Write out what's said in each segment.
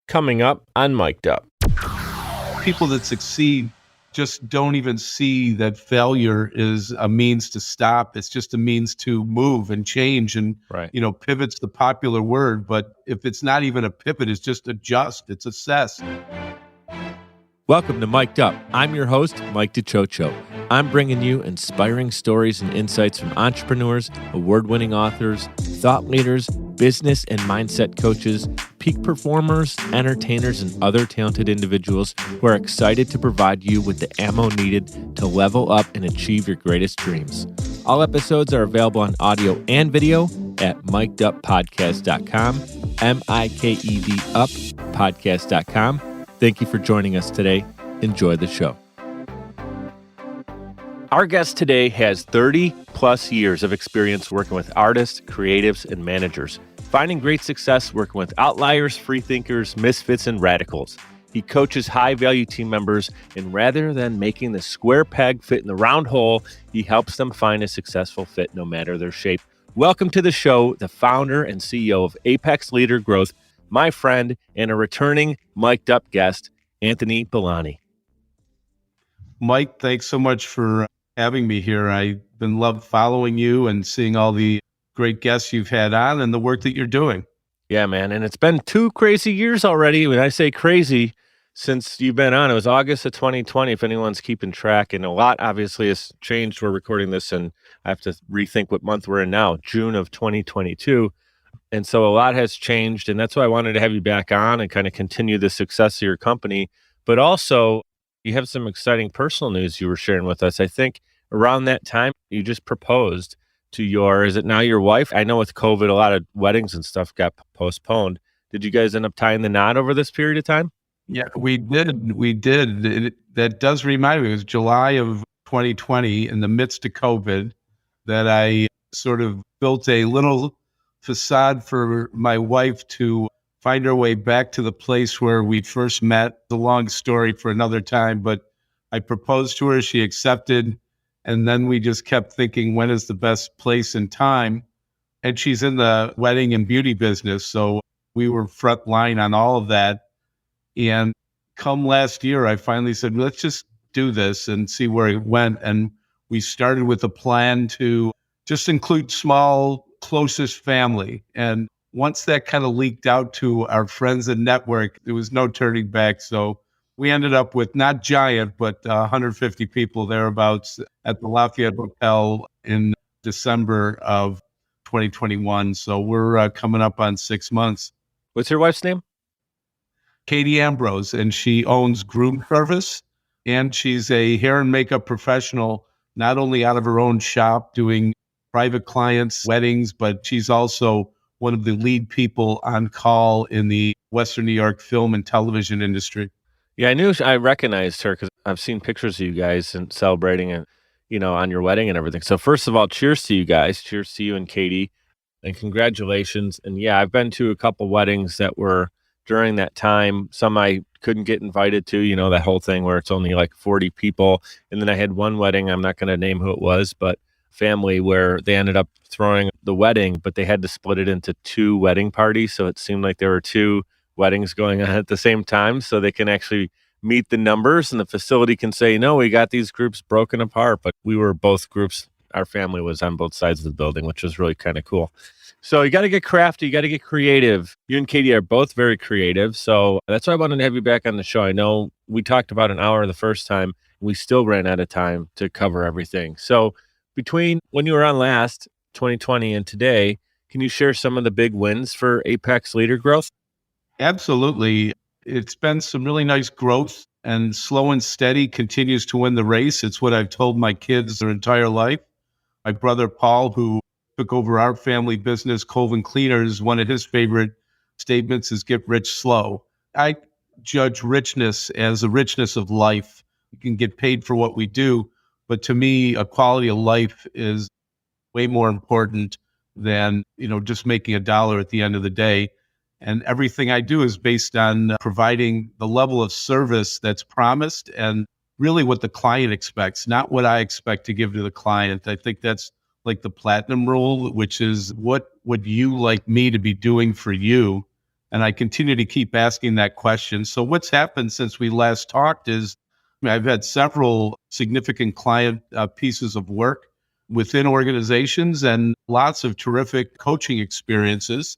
coming up on Mic'd Up. People that succeed just don't even see that failure is a means to stop. It's just a means to move and change. And, Right. Pivot's the popular word, but if it's not even a pivot, it's just adjust, it's assess. Welcome to Mic'd Up. I'm your host, Mike DiCioccio. I'm bringing you inspiring stories and insights from entrepreneurs, award-winning authors, thought leaders, business and mindset coaches, peak performers, entertainers, and other talented individuals who are excited to provide you with the ammo needed to level up and achieve your greatest dreams. All episodes are available on audio and video at mikeduppodcast.com, M-I-K-E-D up podcast.com. Thank you for joining us today. Enjoy the show. Our guest today has 30 plus years of experience working with artists, creatives, and managers, finding great success working with outliers, freethinkers, misfits, and radicals. He coaches high-value team members, and rather than making the square peg fit in the round hole, he helps them find a successful fit no matter their shape. Welcome to the show, the founder and CEO of Apex Leader Growth, my friend and a returning Mic'd Up guest, Anthony Billoni. Mike, thanks so much for having me here. I've been loved following you and seeing all the great guests you've had on and the work that you're doing. Yeah, man. And it's been 2 crazy years already. When I say crazy, since you've been on, it was August of 2020, if anyone's keeping track. And a lot obviously has changed. We're recording this and I have to rethink what month we're in now, June of 2022. And so a lot has changed. And that's why I wanted to have you back on and kind of continue the success of your company. But also, you have some exciting personal news you were sharing with us. I think around that time, you just proposed to is it now your wife? I know with COVID, a lot of weddings and stuff got postponed. Did you guys end up tying the knot over this period of time? Yeah, we did. That does remind me, it was July of 2020 in the midst of COVID that I sort of built a little facade for my wife to find her way back to the place where we first met. It's a long story for another time, but I proposed to her, she accepted, and then we just kept thinking, when is the best place and time? And she's in the wedding and beauty business, so we were front line on all of that. And come last year, I finally said, let's just do this and see where it went. And we started with a plan to just include small, closest family. And once that kind of leaked out to our friends and network, there was no turning back. So we ended up with not giant, but 150 people thereabouts at the Lafayette Hotel in December of 2021. So we're coming up on 6 months. What's your wife's name? Katie Ambrose, and she owns Groom Service, and she's a hair and makeup professional, not only out of her own shop doing private clients' weddings, but she's also one of the lead people on call in the Western New York film and television industry. Yeah, I recognized her because I've seen pictures of you guys and celebrating and, on your wedding and everything. So first of all, cheers to you guys. Cheers to you and Katie, and congratulations. And yeah, I've been to a couple weddings that were during that time. Some I couldn't get invited to, that whole thing where it's only like 40 people. And then I had one wedding, I'm not going to name who it was, but family where they ended up throwing the wedding, but they had to split it into 2 wedding parties. So it seemed like there were 2 weddings going on at the same time, so they can actually meet the numbers and the facility can say, no, we got these groups broken apart, but we were both groups. Our family was on both sides of the building, which was really kind of cool. So you got to get crafty, you got to get creative. You and Katie are both very creative. So that's why I wanted to have you back on the show. I know we talked about an hour the first time. We still ran out of time to cover everything. So between when you were on last, 2020, and today, can you share some of the big wins for Apex Leader Growth? Absolutely. It's been some really nice growth, and slow and steady continues to win the race. It's what I've told my kids their entire life. My brother, Paul, who took over our family business, Colvin Cleaners, one of his favorite statements is get rich slow. I judge richness as a richness of life. You can get paid for what we do, but to me, a quality of life is way more important than, just making a dollar at the end of the day. And everything I do is based on providing the level of service that's promised and really what the client expects, not what I expect to give to the client. I think that's like the platinum rule, which is what would you like me to be doing for you And I continue to keep asking that question. So what's happened since we last talked is I've had several significant client pieces of work within organizations and lots of terrific coaching experiences.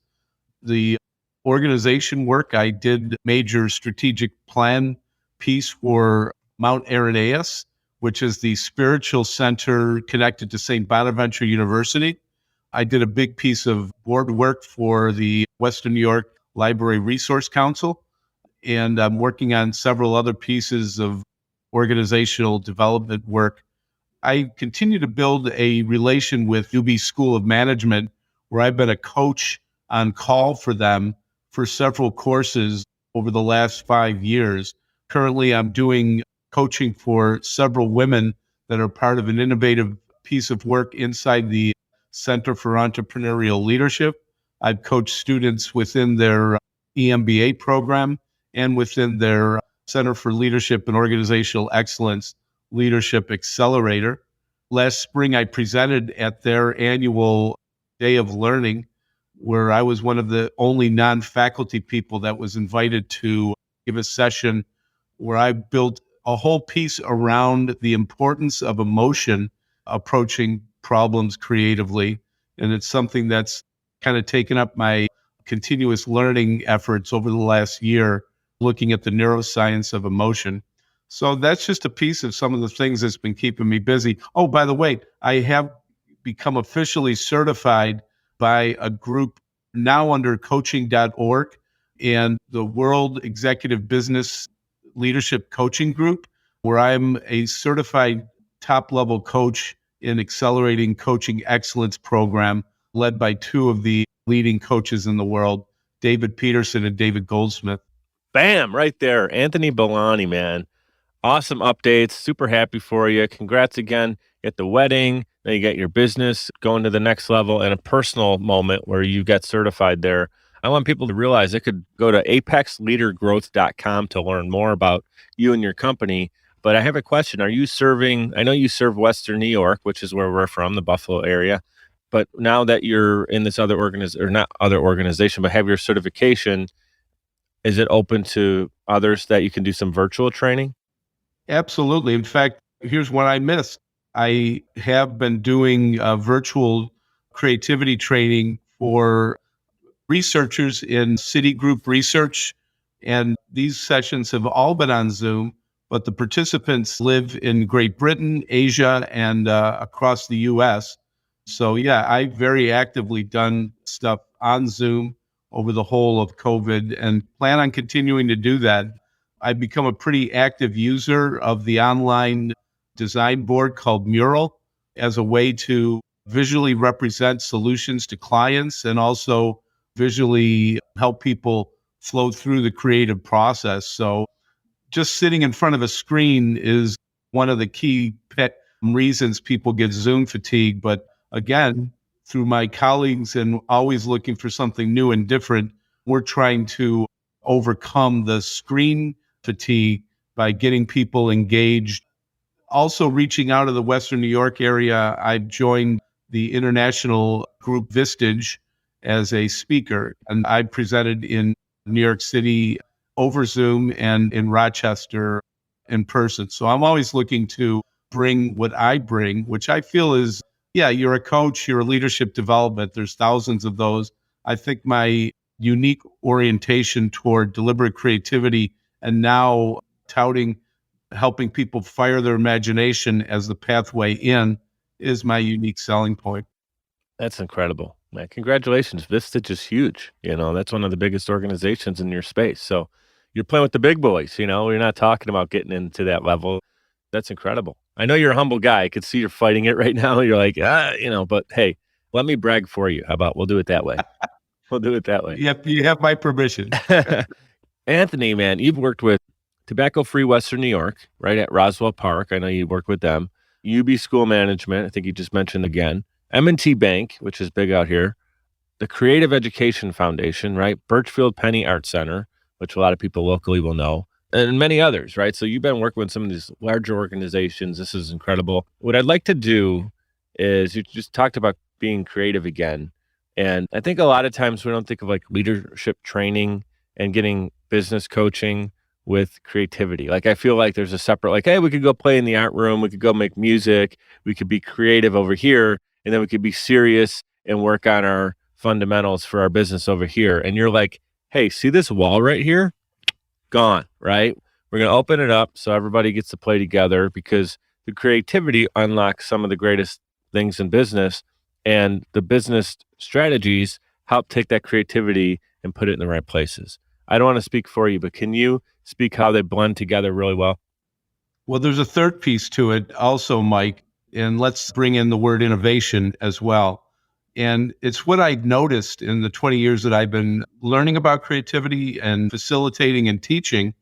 The organization work, I did major strategic plan piece for Mount Irenaeus, which is the spiritual center connected to St. Bonaventure University. I did a big piece of board work for the Western New York Library Resource Council, and I'm working on several other pieces of organizational development work. I continue to build a relation with UB School of Management, where I've been a coach on call for them for several courses over the last 5 years. Currently, I'm doing coaching for several women that are part of an innovative piece of work inside the Center for Entrepreneurial Leadership. I've coached students within their EMBA program and within their Center for Leadership and Organizational Excellence Leadership Accelerator. Last spring, I presented at their annual Day of Learning, where I was one of the only non-faculty people that was invited to give a session where I built a whole piece around the importance of emotion approaching problems creatively. And it's something that's kind of taken up my continuous learning efforts over the last year, looking at the neuroscience of emotion. So that's just a piece of some of the things that's been keeping me busy. Oh, by the way, I have become officially certified by a group now under coaching.org and the World Executive Business Leadership Coaching Group, where I'm a certified top-level coach in accelerating coaching excellence program led by two of the leading coaches in the world, David Peterson and David Goldsmith. Bam, right there. Anthony Billoni, man. Awesome updates. Super happy for you. Congrats again at the wedding. Now you get your business going to the next level and a personal moment where you get certified there. I want people to realize they could go to apexleadergrowth.com to learn more about you and your company. But I have a question. Are you serving, I know you serve Western New York, which is where we're from, the Buffalo area. But now that you're in this other organization, or not other organization, but have your certification, is it open to others that you can do some virtual training? Absolutely. In fact, here's what I missed. I have been doing virtual creativity training for researchers in Citigroup Research. And these sessions have all been on Zoom, but the participants live in Great Britain, Asia, and across the US. So, yeah, I've very actively done stuff on Zoom over the whole of COVID and plan on continuing to do that. I've become a pretty active user of the online design board called Mural as a way to visually represent solutions to clients and also visually help people flow through the creative process. So just sitting in front of a screen is one of the key pet reasons people get Zoom fatigue. But again, through my colleagues and always looking for something new and different, we're trying to overcome the screen fatigue by getting people engaged. Also reaching out of the Western New York area, I've joined the international group Vistage as a speaker, and I presented in New York City over Zoom and in Rochester in person. So I'm always looking to bring what I bring, which I feel is, yeah, you're a coach, you're a leadership development. There's thousands of those. I think my unique orientation toward deliberate creativity and now touting helping people fire their imagination as the pathway in is my unique selling point. That's incredible, man. Congratulations. Vistage is huge. That's one of the biggest organizations in your space. So you're playing with the big boys, you're not talking about getting into that level. That's incredible. I know you're a humble guy. I could see you're fighting it right now. You're like, but hey, let me brag for you. How about we'll do it that way? We'll do it that way. You have my permission. Anthony, man, you've worked with Tobacco Free Western New York, right at Roswell Park. I know you work with them. UB School Management, I think you just mentioned again. M&T Bank, which is big out here. The Creative Education Foundation, right? Birchfield Penny Art Center, which a lot of people locally will know, and many others, right? So you've been working with some of these larger organizations. This is incredible. What I'd like to do is, you just talked about being creative again. And I think a lot of times we don't think of like leadership training and getting business coaching with creativity. Like I feel like there's a separate, like, hey, we could go play in the art room, we could go make music, we could be creative over here, and then we could be serious and work on our fundamentals for our business over here. And you're like, hey, see this wall right here? Gone, right? We're going to open it up so everybody gets to play together, because the creativity unlocks some of the greatest things in business, and the business strategies help take that creativity and put it in the right places. I don't want to speak for you, but can you speak how they blend together really well? Well, there's a third piece to it also, Mike, and let's bring in the word innovation as well. And it's what I noticed in the 20 years that I've been learning about creativity and facilitating and teaching,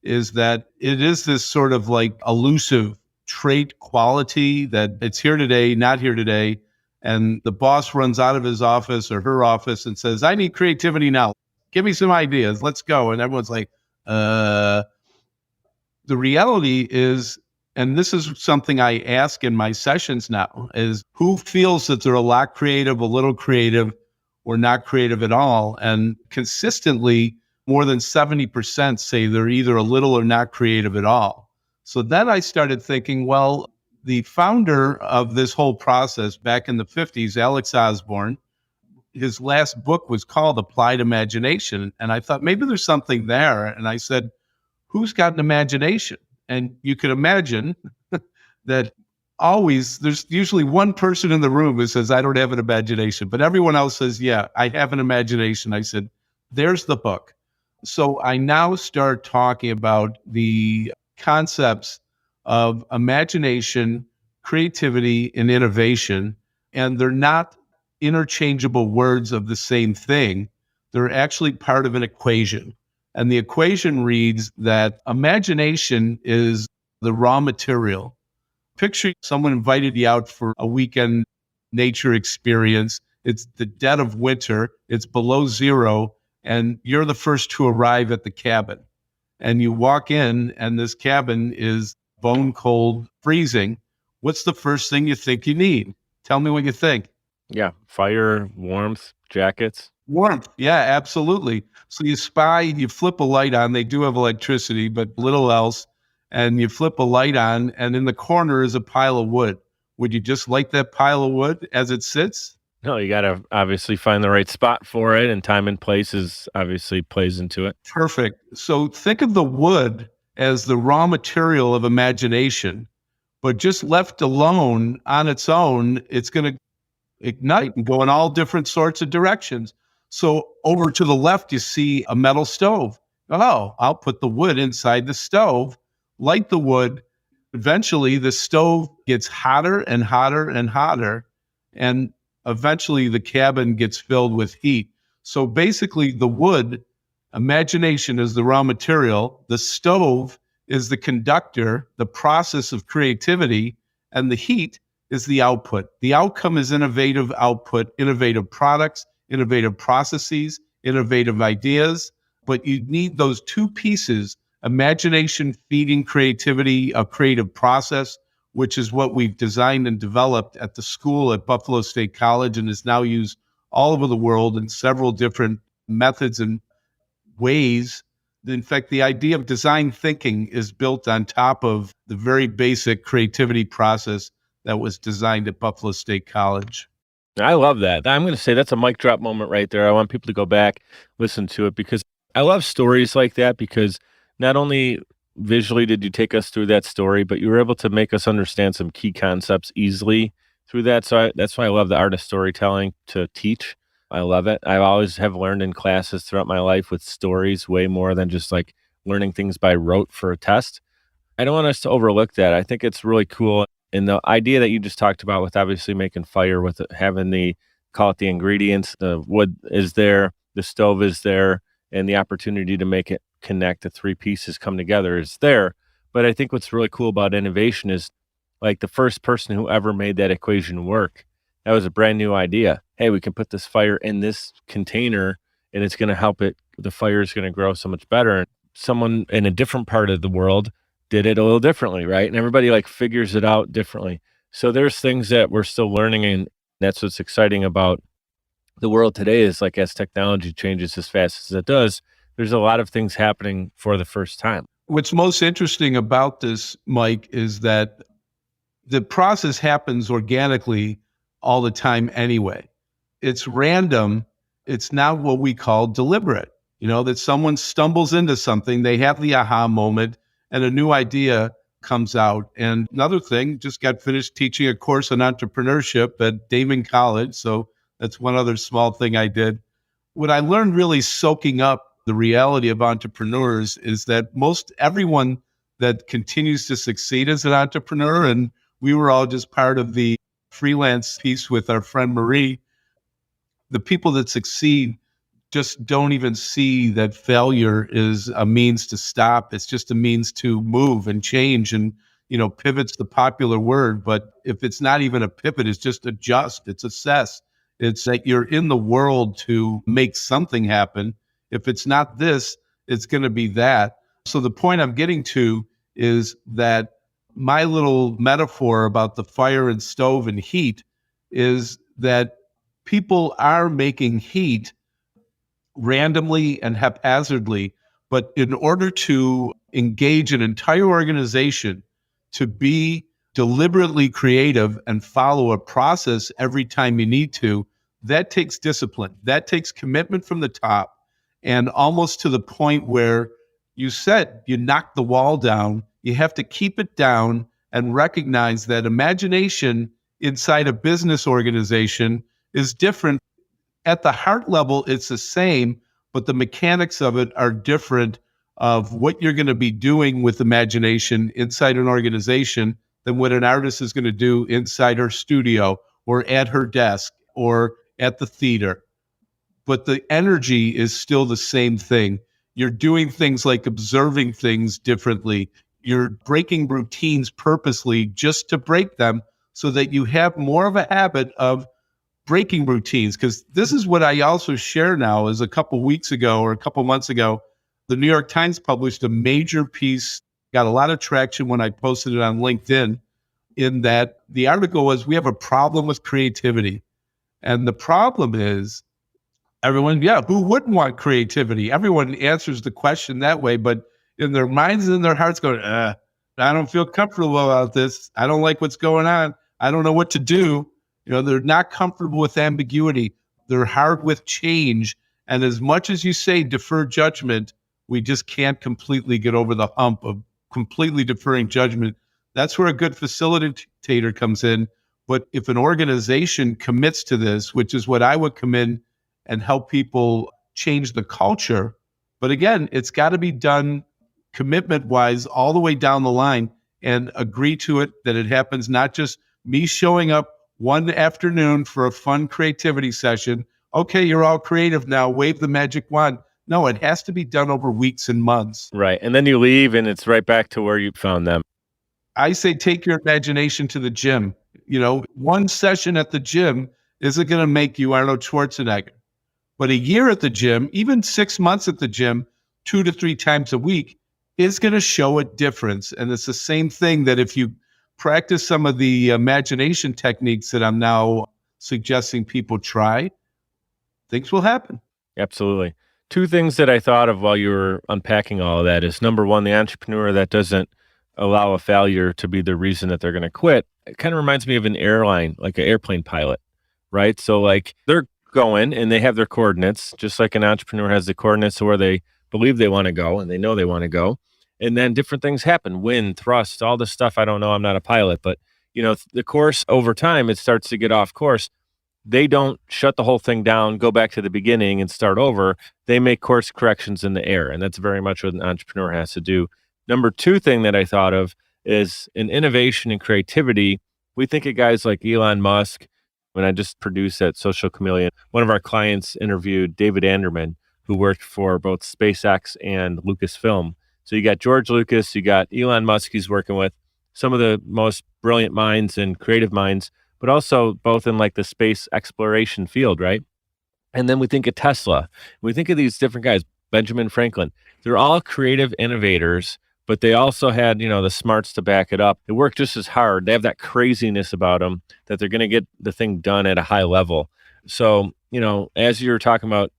is that it is this sort of like elusive trait quality that it's here today, not here today. And the boss runs out of his office or her office and says, I need creativity now. Give me some ideas. Let's go. And everyone's like, the reality is, and this is something I ask in my sessions now, is who feels that they're a lot creative, a little creative, or not creative at all? And consistently, more than 70% say they're either a little or not creative at all. So then I started thinking, well, the founder of this whole process back in the 50s, Alex Osborne, his last book was called Applied Imagination. And I thought maybe there's something there. And I said, who's got an imagination? And you can imagine that always there's usually one person in the room who says, I don't have an imagination, but everyone else says, yeah, I have an imagination. I said, there's the book. So I now start talking about the concepts of imagination, creativity, and innovation. And they're not interchangeable words of the same thing. They're actually part of an equation. And the equation reads that imagination is the raw material. Picture someone invited you out for a weekend nature experience. It's the dead of winter. It's below zero. And you're the first to arrive at the cabin. And you walk in and this cabin is bone cold, freezing. What's the first thing you think you need? Tell me what you think. Yeah, fire, warmth, jackets. Warmth. Yeah, absolutely. So you spy, you flip a light on. They do have electricity, but little else. And you flip a light on, and in the corner is a pile of wood. Would you just light that pile of wood as it sits? No, you got to obviously find the right spot for it, and time and place is obviously plays into it. Perfect. So think of the wood as the raw material of imagination, but just left alone on its own, it's going to ignite and go in all different sorts of directions. So over to the left, you see a metal stove. Oh, I'll put the wood inside the stove, light the wood. Eventually, the stove gets hotter and hotter and hotter. And eventually, the cabin gets filled with heat. So basically, the wood, imagination is the raw material. The stove is the conductor, the process of creativity, and the heat is the output. The outcome is innovative output, innovative products, innovative processes, innovative ideas. But you need those two pieces, imagination feeding creativity, a creative process, which is what we've designed and developed at the school at Buffalo State College and is now used all over the world in several different methods and ways. In fact, the idea of design thinking is built on top of the very basic creativity process that was designed at Buffalo State College. I love that. I'm going to say that's a mic drop moment right there. I want people to go back, listen to it, because I love stories like that, because not only visually did you take us through that story, but you were able to make us understand some key concepts easily through that. So that's why I love the art of storytelling to teach. I love it. I always have learned in classes throughout my life with stories way more than just like learning things by rote for a test. I don't want us to overlook that. I think it's really cool. And the idea that you just talked about with obviously making fire, with having the, call it the ingredients, the wood is there, the stove is there, and the opportunity to make it connect, the three pieces come together is there. But I think what's really cool about innovation is like the first person who ever made that equation work, that was a brand new idea. Hey, we can put this fire in this container and it's going to help it. The fire is going to grow so much better. And someone in a different part of the world did it a little differently, right? And everybody like figures it out differently. So there's things that we're still learning, and that's what's exciting about the world today is like as technology changes as fast as it does, there's a lot of things happening for the first time. What's most interesting about this, Mike, is that the process happens organically all the time anyway. It's random. It's not what we call deliberate. That someone stumbles into something, they have the aha moment, and a new idea comes out. And another thing, just got finished teaching a course on entrepreneurship at Damon College. So that's one other small thing I did. What I learned really soaking up the reality of entrepreneurs is that most everyone that continues to succeed as an entrepreneur, and we were all just part of the freelance piece with our friend Marie, the people that succeed just don't even see that failure is a means to stop. It's just a means to move and change. And, pivot's the popular word, but if it's not even a pivot, it's just adjust, it's assess. It's that you're in the world to make something happen. If it's not this, it's going to be that. So the point I'm getting to is that my little metaphor about the fire and stove and heat is that people are making heat randomly and haphazardly, but in order to engage an entire organization to be deliberately creative and follow a process every time you need to, that takes discipline. That takes commitment from the top, and almost to the point where you said you knock the wall down. You have to keep it down and recognize that imagination inside a business organization is different. At the heart level, it's the same, but the mechanics of it are different of what you're going to be doing with imagination inside an organization than what an artist is going to do inside her studio or at her desk or at the theater. But the energy is still the same thing. You're doing things like observing things differently. You're breaking routines purposely just to break them so that you have more of a habit of breaking routines. Because this is what I also share now is a couple weeks ago or a couple months ago, the New York Times published a major piece, got a lot of traction when I posted it on LinkedIn, in that the article was, we have a problem with creativity. And the problem is, everyone, who wouldn't want creativity? Everyone answers the question that way, but in their minds and in their hearts going, I don't feel comfortable about this. I don't like what's going on. I don't know what to do. They're not comfortable with ambiguity. They're hard with change. And as much as you say defer judgment, we just can't completely get over the hump of completely deferring judgment. That's where a good facilitator comes in. But if an organization commits to this, which is what I would come in and help people change the culture. But again, it's got to be done commitment-wise all the way down the line, and agree to it, that it happens not just me showing up one afternoon for a fun creativity session. Okay, you're all creative now, wave the magic wand. No, it has to be done over weeks and months. Right. And then you leave and it's right back to where you found them. I say take your imagination to the gym. One session at the gym isn't going to make you Arnold Schwarzenegger. But a year at the gym, even 6 months at the gym, 2 to 3 times a week, is going to show a difference. And it's the same thing that if you practice some of the imagination techniques that I'm now suggesting people try, things will happen. Absolutely. 2 things that I thought of while you were unpacking all of that is, number one, the entrepreneur that doesn't allow a failure to be the reason that they're going to quit. It kind of reminds me of an airline, like an airplane pilot, right? So like they're going and they have their coordinates, just like an entrepreneur has the coordinates to where they believe they want to go and they know they want to go. And then different things happen, wind, thrust, all this stuff. I don't know. I'm not a pilot, but the course over time, it starts to get off course. They don't shut the whole thing down, go back to the beginning and start over. They make course corrections in the air. And that's very much what an entrepreneur has to do. Number 2 thing that I thought of is in innovation and creativity. We think of guys like Elon Musk. When I just produced at Social Chameleon, one of our clients interviewed David Anderman, who worked for both SpaceX and Lucasfilm. So you got George Lucas, you got Elon Musk he's working with, some of the most brilliant minds and creative minds, but also both in like the space exploration field, right? And then we think of Tesla. We think of these different guys, Benjamin Franklin. They're all creative innovators, but they also had, the smarts to back it up. They work just as hard. They have that craziness about them that they're going to get the thing done at a high level. So, as you're talking about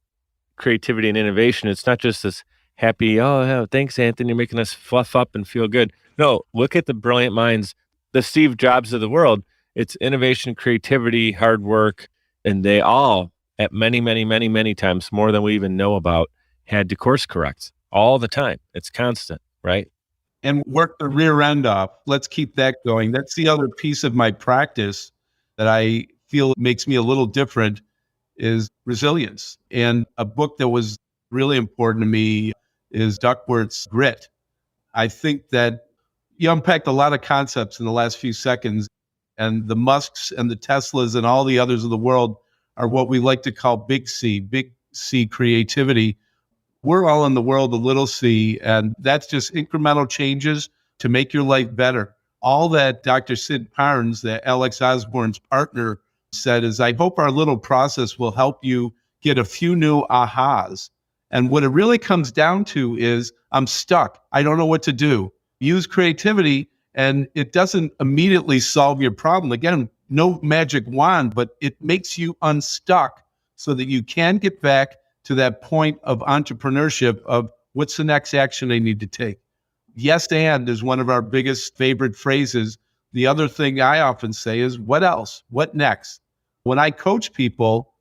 creativity and innovation, it's not just this happy, oh, yeah, thanks, Anthony, you're making us fluff up and feel good. No, look at the brilliant minds, the Steve Jobs of the world. It's innovation, creativity, hard work, and they all, at many, many, many, many times, more than we even know about, had to course correct all the time. It's constant, right? And work the rear end off. Let's keep that going. That's the other piece of my practice that I feel makes me a little different is resilience. And a book that was really important to me is Duckworth's Grit. I think that you unpacked a lot of concepts in the last few seconds, and the Musks and the Teslas and all the others of the world are what we like to call big C creativity. We're all in the world of little c, and that's just incremental changes to make your life better. All that Dr. Sid Parnes, that Alex Osborne's partner, said is, I hope our little process will help you get a few new ahas. And what it really comes down to is, I'm stuck. I don't know what to do. Use creativity, and it doesn't immediately solve your problem. Again, no magic wand, but it makes you unstuck so that you can get back to that point of entrepreneurship of what's the next action I need to take. Yes, and is one of our biggest favorite phrases. The other thing I often say is, what else? What next? When I coach people,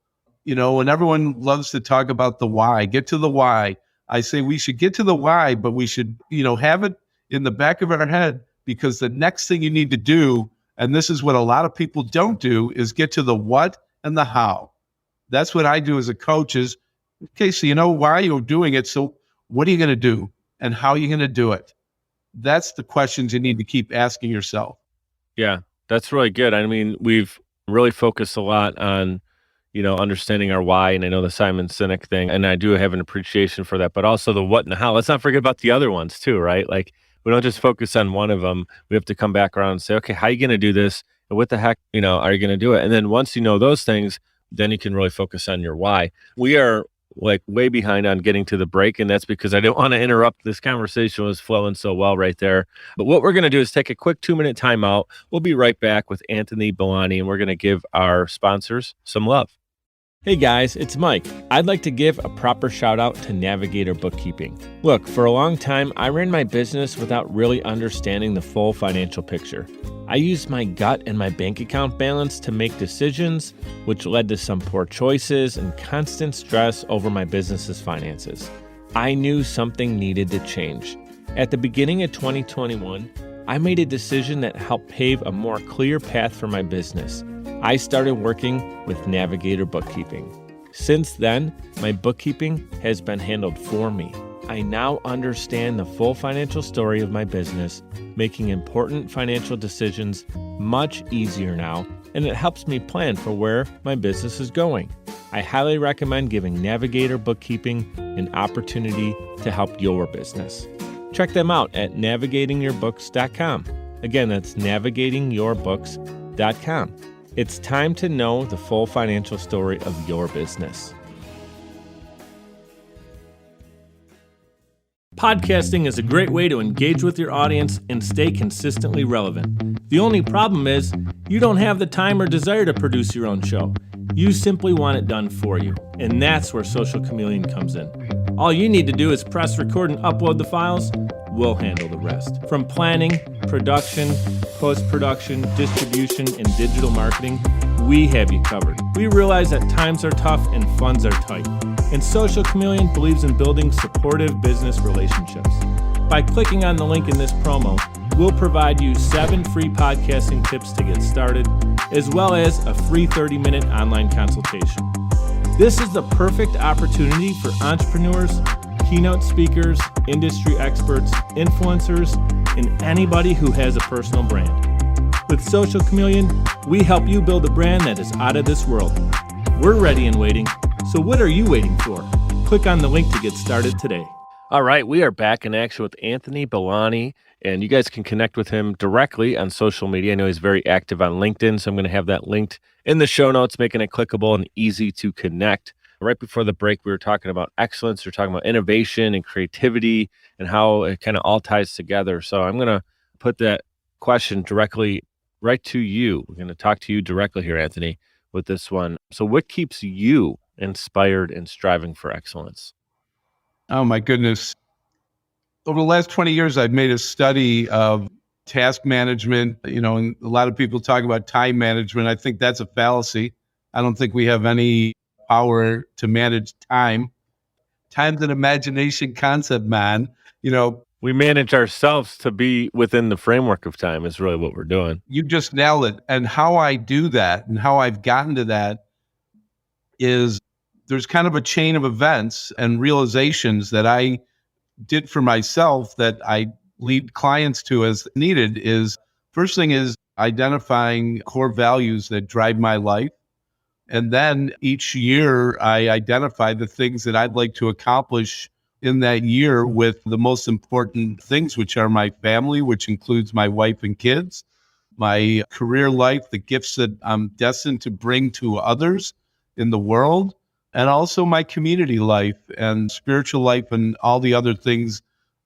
and everyone loves to talk about the why, get to the why. I say we should get to the why, but we should, have it in the back of our head, because the next thing you need to do, and this is what a lot of people don't do, is get to the what and the how. That's what I do as a coach is, okay, so you know why you're doing it. So what are you going to do and how are you going to do it? That's the questions you need to keep asking yourself. Yeah, that's really good. I mean, we've really focused a lot on, understanding our why. And I know the Simon Sinek thing, and I do have an appreciation for that, but also the what and the how. Let's not forget about the other ones too, right? Like, we don't just focus on one of them. We have to come back around and say, okay, how are you going to do this? And what the heck, are you going to do it? And then once you know those things, then you can really focus on your why. We are like way behind on getting to the break, and that's because I didn't want to interrupt. This conversation was flowing so well right there. But what we're going to do is take a quick 2-minute timeout. We'll be right back with Anthony Billoni, and we're going to give our sponsors some love. Hey guys, it's Mike. I'd like to give a proper shout out to Navigator Bookkeeping. Look, for a long time, I ran my business without really understanding the full financial picture. I used my gut and my bank account balance to make decisions, which led to some poor choices and constant stress over my business's finances. I knew something needed to change. At the beginning of 2021, I made a decision that helped pave a more clear path for my business. I started working with Navigator Bookkeeping. Since then, my bookkeeping has been handled for me. I now understand the full financial story of my business, making important financial decisions much easier now, and it helps me plan for where my business is going. I highly recommend giving Navigator Bookkeeping an opportunity to help your business. Check them out at navigatingyourbooks.com. Again, that's navigatingyourbooks.com. It's time to know the full financial story of your business. Podcasting is a great way to engage with your audience and stay consistently relevant. The only problem is you don't have the time or desire to produce your own show. You simply want it done for you, and that's where Social Chameleon comes in. All you need to do is press record and upload the files. We'll handle the rest. From planning, production, post-production, distribution, and digital marketing, we have you covered. We realize that times are tough and funds are tight, and Social Chameleon believes in building supportive business relationships. By clicking on the link in this promo, we'll provide you 7 free podcasting tips to get started, as well as a free 30-minute online consultation. This is the perfect opportunity for entrepreneurs, keynote speakers, industry experts, influencers, and anybody who has a personal brand. With Social Chameleon, we help you build a brand that is out of this world. We're ready and waiting, so what are you waiting for? Click on the link to get started today. All right, we are back in action with Anthony Billoni, and you guys can connect with him directly on social media. I know he's very active on LinkedIn, so I'm going to have that linked in the show notes, making it clickable and easy to connect. Right before the break, we were talking about excellence. We were talking about innovation and creativity and how it kind of all ties together. So I'm going to put that question directly right to you. We're going to talk to you directly here, Anthony, with this one. So what keeps you inspired, and striving for excellence? Oh my goodness. Over the last 20 years, I've made a study of task management, and a lot of people talk about time management. I think that's a fallacy. I don't think we have any power to manage time. Time's an imagination concept, man. You know, We manage ourselves to be within the framework of time is really what we're doing. you just nailed it. And how I do that and how I've gotten to that is there's kind of a chain of events and realizations that I did for myself that I lead clients to as needed. Is first thing is identifying core values that drive my life. And then each year I identify the things that I'd like to accomplish in that year with the most important things, which are my family, which includes my wife and kids, my career life, the gifts that I'm destined to bring to others in the world, and also my community life and spiritual life and all the other things.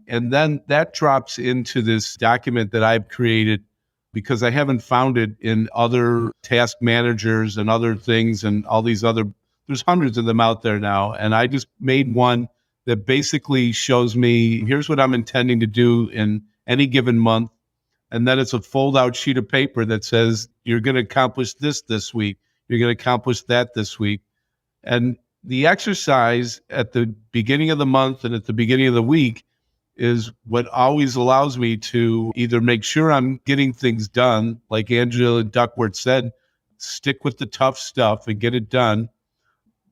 And then that drops into this document that I've created because I haven't found it in other task managers and other things and all these other, there's hundreds of them out there now. And I just made one that basically shows me here's what I'm intending to do in any given month. And then it's a fold out sheet of paper that says, you're going to accomplish this week. You're going to accomplish that this week. And the exercise at the beginning of the month and at the beginning of the week is what always allows me to either make sure I'm getting things done, like Angela Duckworth said, stick with the tough stuff and get it done,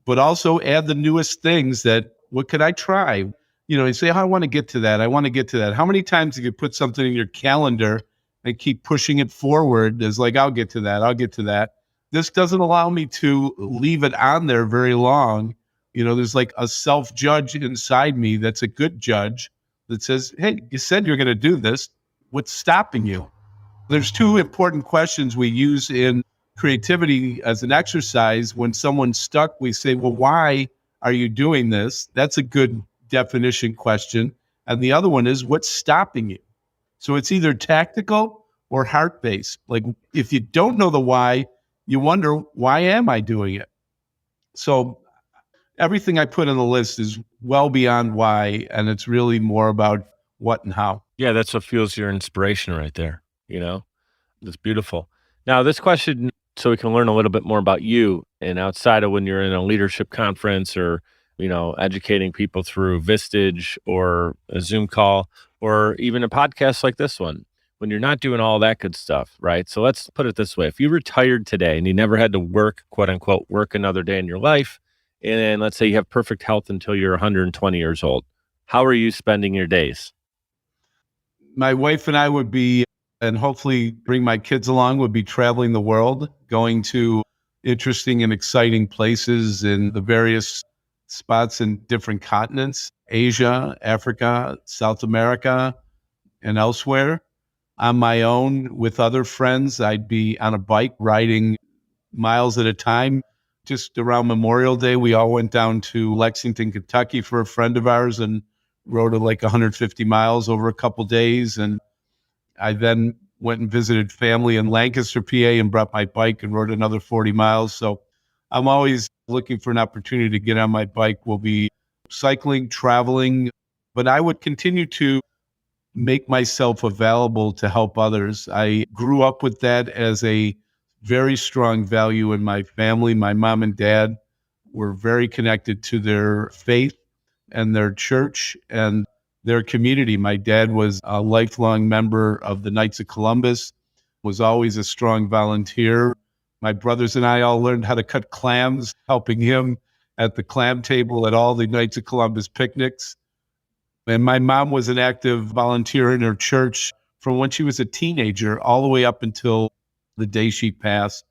but also add the newest things that, what could I try? You say, oh, I want to get to that. I want to get to that. How many times do you put something in your calendar and keep pushing it forward as like, I'll get to that. I'll get to that. This doesn't allow me to leave it on there very long. There's like a self-judge inside me that's a good judge that says, hey, you said you're going to do this. What's stopping you? There's two important questions we use in creativity as an exercise. When someone's stuck, we say, well, why are you doing this? That's a good definition question. And the other one is, what's stopping you? So it's either tactical or heart-based. Like if you don't know the why, you wonder, why am I doing it? So everything I put on the list is well beyond why, and it's really more about what and how. Yeah, that's what fuels your inspiration right there. That's beautiful. Now, this question, so we can learn a little bit more about you and outside of when you're in a leadership conference or, educating people through Vistage or a Zoom call or even a podcast like this one, when you're not doing all that good stuff, right? So let's put it this way. If you retired today and you never had to work, quote unquote, work another day in your life, and let's say you have perfect health until you're 120 years old, how are you spending your days? My wife and I would be, and hopefully bring my kids along, would be traveling the world, going to interesting and exciting places in the various spots in different continents, Asia, Africa, South America, and elsewhere. On my own with other friends, I'd be on a bike riding miles at a time. Just around Memorial Day, we all went down to Lexington, Kentucky for a friend of ours and rode like 150 miles over a couple days. And I then went and visited family in Lancaster, PA, and brought my bike and rode another 40 miles. So I'm always looking for an opportunity to get on my bike. We'll be cycling, traveling, but I would continue to make myself available to help others. I grew up with that as a very strong value in my family. My mom and dad were very connected to their faith and their church and their community. My dad was a lifelong member of the Knights of Columbus, was always a strong volunteer. My brothers and I all learned how to cut clams, helping him at the clam table at all the Knights of Columbus picnics. And my mom was an active volunteer in her church from when she was a teenager all the way up until the day she passed.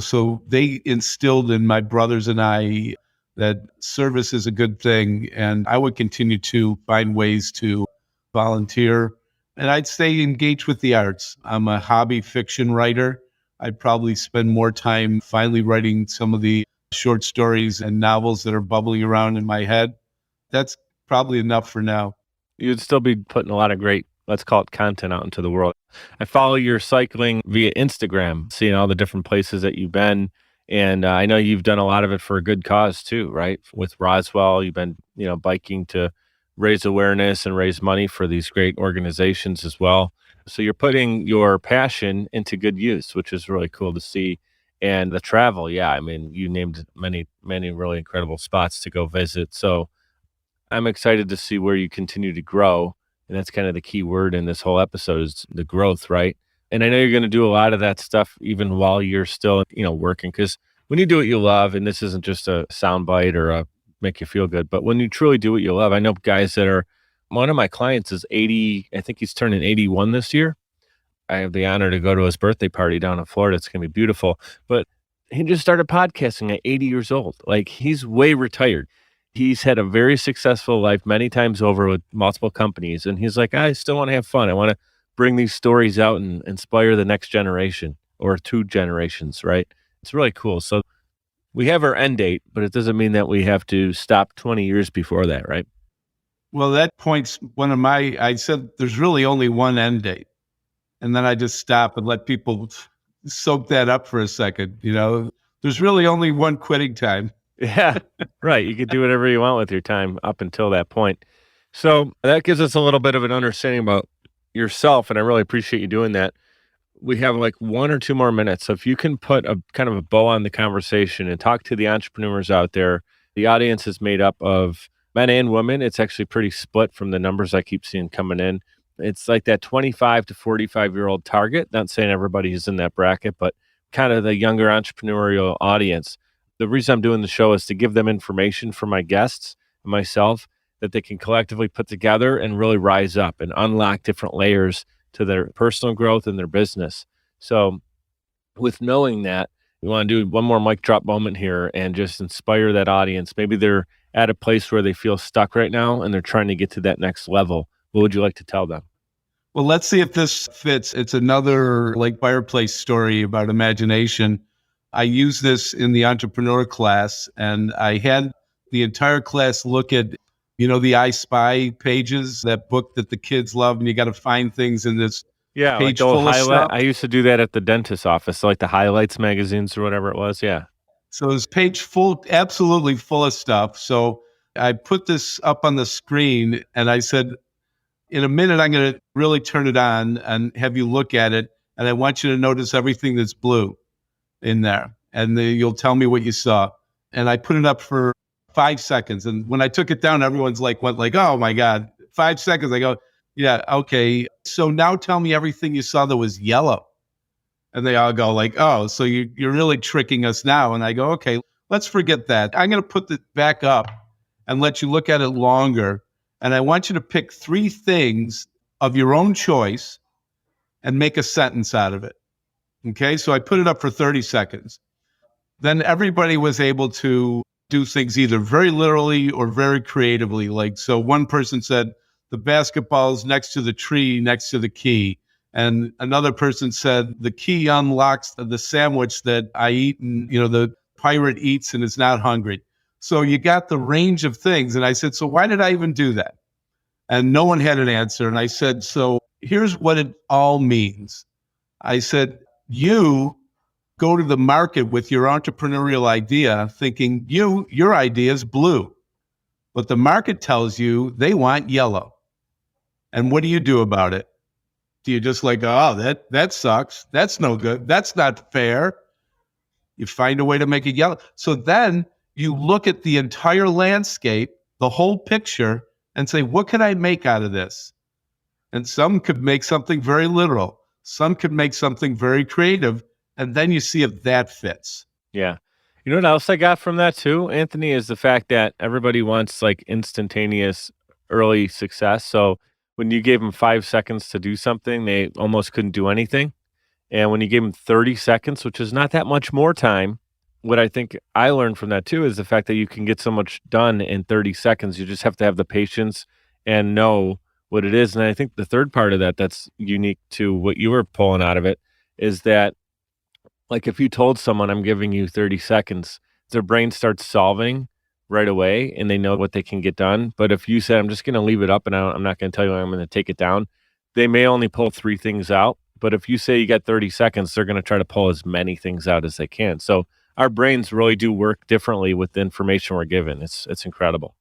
So they instilled in my brothers and I that service is a good thing. And I would continue to find ways to volunteer. And I'd stay engaged with the arts. I'm a hobby fiction writer. I'd probably spend more time finally writing some of the short stories and novels that are bubbling around in my head. That's probably enough for now. You'd still be putting a lot of great, let's call it, content out into the world. I follow your cycling via Instagram, seeing all the different places that you've been. And I know you've done a lot of it for a good cause too, right? With Roswell, you've been, biking to raise awareness and raise money for these great organizations as well. So you're putting your passion into good use, which is really cool to see. And the travel, yeah, I mean, you named many, many really incredible spots to go visit. So I'm excited to see where you continue to grow. And that's kind of the key word in this whole episode is the growth, right? And I know you're going to do a lot of that stuff even while you're still, working. Because when you do what you love, and this isn't just a soundbite or a make you feel good, but when you truly do what you love, I know guys that are, one of my clients is 80, I think he's turning 81 this year. I have the honor to go to his birthday party down in Florida. It's going to be beautiful. But he just started podcasting at 80 years old. Like he's way retired. He's had a very successful life many times over with multiple companies. And he's like, I still want to have fun. I want to bring these stories out and inspire the next generation or two generations, right? It's really cool. So we have our end date, but it doesn't mean that we have to stop 20 years before that, right? Well, that point's I said there's really only one end date. And then I just stop and let people soak that up for a second. There's really only one quitting time. Yeah, right. You could do whatever you want with your time up until that point. So that gives us a little bit of an understanding about yourself, and I really appreciate you doing that. We have like 1 or 2 more minutes. So if you can put a kind of a bow on the conversation and talk to the entrepreneurs out there, the audience is made up of men and women. It's actually pretty split from the numbers I keep seeing coming in. It's like that 25 to 45-year-old target. Not saying everybody is in that bracket, but kind of the younger entrepreneurial audience. The reason I'm doing the show is to give them information for my guests and myself that they can collectively put together and really rise up and unlock different layers to their personal growth and their business. So with knowing that, we want to do one more mic drop moment here and just inspire that audience. Maybe they're at a place where they feel stuck right now and they're trying to get to that next level. What would you like to tell them? Well, let's see if this fits. It's another like fireplace story about imagination. I use this in the entrepreneur class, and I had the entire class look at, the I Spy pages, that book that the kids love, and you got to find things in this Yeah, like page the old full of highlight. stuff. I used to do that at the dentist's office, so like the highlights magazines or whatever it was. Yeah. So it's page full, absolutely full of stuff. So I put this up on the screen, and I said, in a minute, I'm going to really turn it on and have you look at it. And I want you to notice everything that's blue in there. And you'll tell me what you saw. And I put it up for 5 seconds. And when I took it down, everyone's went like, oh my God, 5 seconds. I go, yeah, okay. So now tell me everything you saw that was yellow. And they all go like, oh, so you're really tricking us now. And I go, okay, let's forget that. I'm going to put it back up and let you look at it longer. And I want you to pick 3 things of your own choice and make a sentence out of it. Okay, so I put it up for 30 seconds. Then everybody was able to do things either very literally or very creatively. So one person said, the basketball's next to the tree, next to the key. And another person said, the key unlocks the sandwich that I eat and, the pirate eats and is not hungry. So you got the range of things. And I said, so why did I even do that? And no one had an answer. And I said, so here's what it all means. I said, you go to the market with your entrepreneurial idea thinking your idea is blue, but the market tells you they want yellow. And what do you do about it? Do you just oh, that sucks. That's no good. That's not fair. You find a way to make it yellow. So then you look at the entire landscape, the whole picture, and say, what can I make out of this? And some could make something very literal. Some could make something very creative. And then you see if that fits. Yeah. You know what else I got from that too, Anthony, is the fact that everybody wants like instantaneous early success. So when you gave them 5 seconds to do something, they almost couldn't do anything. And when you gave them 30 seconds, which is not that much more time, what I think I learned from that too is the fact that you can get so much done in 30 seconds. You just have to have the patience and know what it is. And I think the third part of that that's unique to what you were pulling out of it is that, like, if you told someone I'm giving you 30 seconds, their brain starts solving right away and they know what they can get done. But if you said, I'm just going to leave it up and I'm not going to tell you I'm going to take it down, they may only pull 3 things out. But if you say you got 30 seconds, they're going to try to pull as many things out as they can. So our brains really do work differently with the information we're given. It's incredible.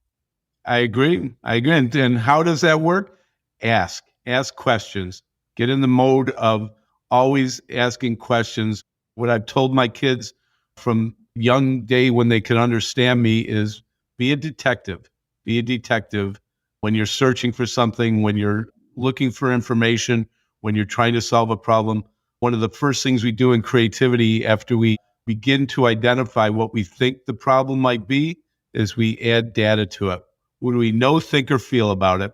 I agree. And how does that work? Ask questions. Get in the mode of always asking questions. What I've told my kids from young day when they can understand me is be a detective. Be a detective when you're searching for something, when you're looking for information, when you're trying to solve a problem. One of the first things we do in creativity after we begin to identify what we think the problem might be is we add data to it. What do we know, think, or feel about it?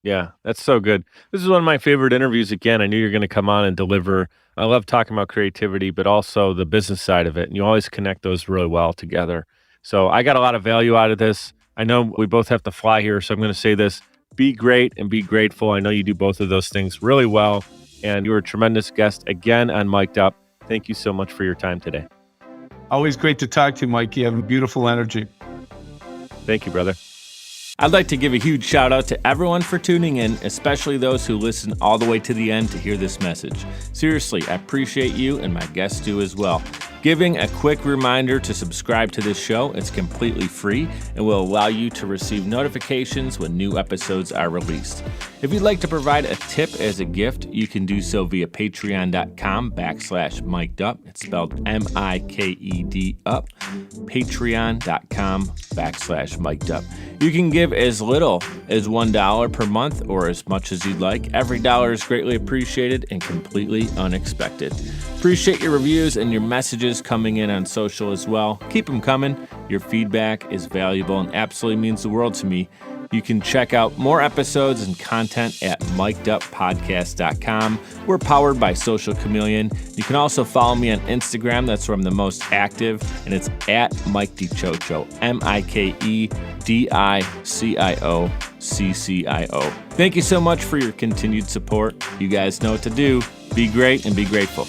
Yeah, that's so good. This is one of my favorite interviews. Again, I knew you're going to come on and deliver. I love talking about creativity, but also the business side of it. And you always connect those really well together. So I got a lot of value out of this. I know we both have to fly here. So I'm going to say this: be great and be grateful. I know you do both of those things really well. And you were a tremendous guest again on Mic'd Up. Thank you so much for your time today. Always great to talk to you, Mike. You have beautiful energy. Thank you, brother. I'd like to give a huge shout out to everyone for tuning in, especially those who listen all the way to the end to hear this message. Seriously, I appreciate you, and my guests do as well. Giving a quick reminder to subscribe to this show. It's completely free and will allow you to receive notifications when new episodes are released. If you'd like to provide a tip as a gift, you can do so via patreon.com/mic'd up. It's spelled MIKED up. Patreon.com/mic'd up. You can give as little as $1 per month or as much as you'd like. Every dollar is greatly appreciated and completely unexpected. Appreciate your reviews and your messages coming in on social as well. Keep them coming. Your feedback is valuable and absolutely means the world to me. You can check out more episodes and content at mic'duppodcast.com. We're powered by Social Chameleon. You can also follow me on Instagram. That's where I'm the most active, and it's at Mike DiCioccio, MIKEDICIOCCIO. Thank you so much for your continued support. You guys know what to do. Be great and be grateful.